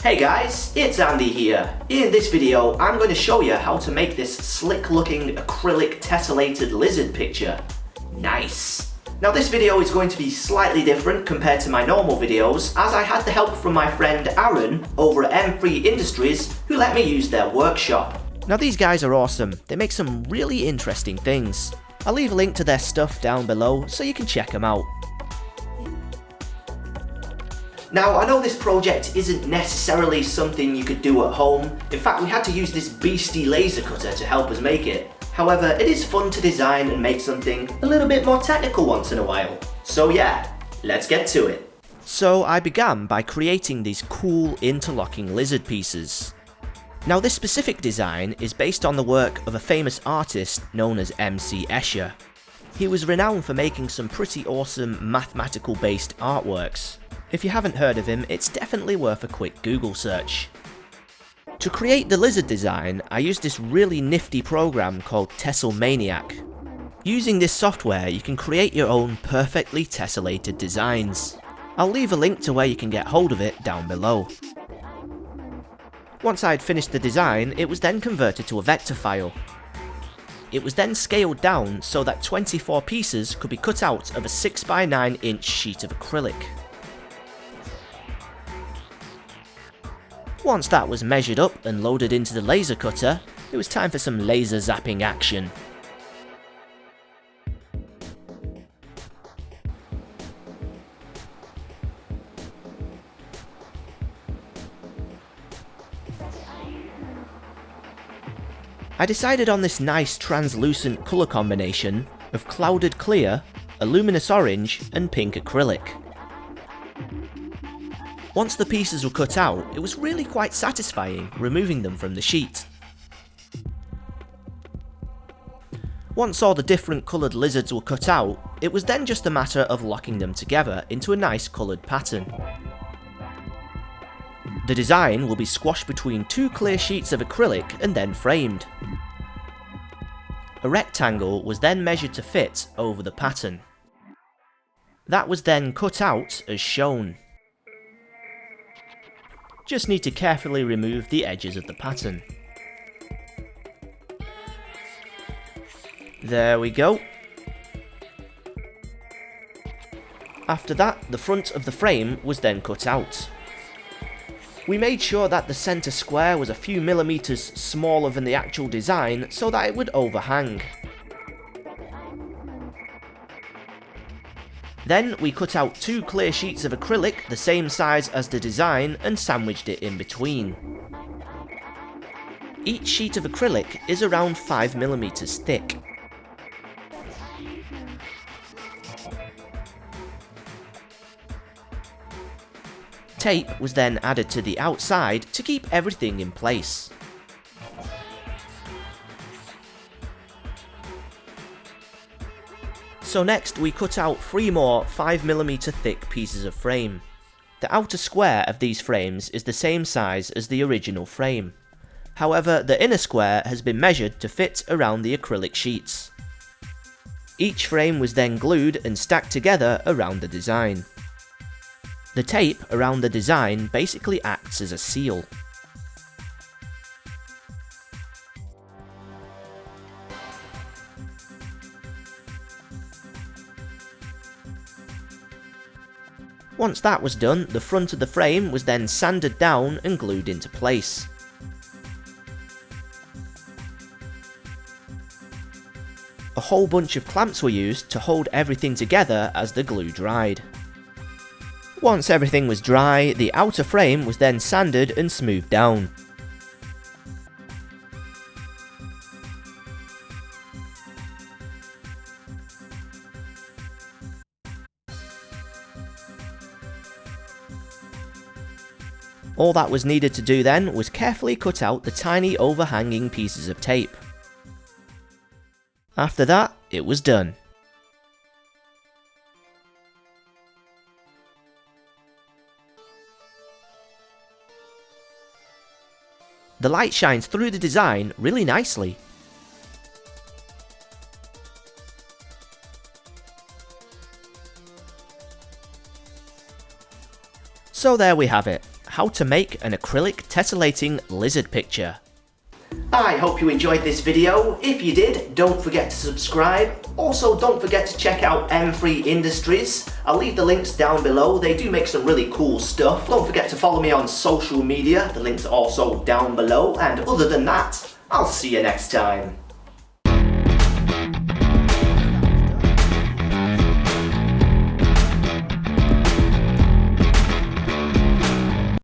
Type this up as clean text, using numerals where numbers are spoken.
Hey guys, it's Andy here. In this video, I'm going to show you how to make this slick looking acrylic tessellated lizard picture. Nice! Now this video is going to be slightly different compared to my normal videos, as I had the help from my friend Aaron over at M3 Industries, who let me use their workshop. Now these guys are awesome. They make some really interesting things. I'll leave a link to their stuff down below so you can check them out. Now, I know this project isn't necessarily something you could do at home. In fact, we had to use this beastie laser cutter to help us make it. However, it is fun to design and make something a little bit more technical once in a while. So yeah, let's get to it. So I began by creating these cool interlocking lizard pieces. Now this specific design is based on the work of a famous artist known as MC Escher. He was renowned for making some pretty awesome mathematical based artworks. If you haven't heard of him, it's definitely worth a quick Google search. To create the lizard design, I used this really nifty program called Tesselmaniac. Using this software, you can create your own perfectly tessellated designs. I'll leave a link to where you can get hold of it down below. Once I'd finished the design, it was then converted to a vector file. It was then scaled down so that 24 pieces could be cut out of a 6x9 inch sheet of acrylic. Once that was measured up and loaded into the laser cutter, it was time for some laser zapping action. I decided on this nice translucent colour combination of clouded clear, a luminous orange and pink acrylic. Once the pieces were cut out, it was really quite satisfying removing them from the sheet. Once all the different coloured lizards were cut out, it was then just a matter of locking them together into a nice coloured pattern. The design will be squashed between two clear sheets of acrylic and then framed. A rectangle was then measured to fit over the pattern. That was then cut out as shown. Just need to carefully remove the edges of the pattern. There we go. After that, the front of the frame was then cut out. We made sure that the centre square was a few millimeters smaller than the actual design so that it would overhang. Then we cut out two clear sheets of acrylic the same size as the design and sandwiched it in between. Each sheet of acrylic is around 5mm thick. Tape was then added to the outside to keep everything in place. So next we cut out 3 more 5mm thick pieces of frame. The outer square of these frames is the same size as the original frame. However, the inner square has been measured to fit around the acrylic sheets. Each frame was then glued and stacked together around the design. The tape around the design basically acts as a seal. Once that was done, the front of the frame was then sanded down and glued into place. A whole bunch of clamps were used to hold everything together as the glue dried. Once everything was dry, the outer frame was then sanded and smoothed down. All that was needed to do then was carefully cut out the tiny overhanging pieces of tape. After that, it was done. The light shines through the design really nicely. So there we have it. how to make an acrylic tessellating lizard picture. I hope you enjoyed this video. If you did, don't forget to subscribe. Also, don't forget to check out M3 Industries. I'll leave the links down below. They do make some really cool stuff. Don't forget to follow me on social media. The links are also down below. And other than that, I'll see you next time.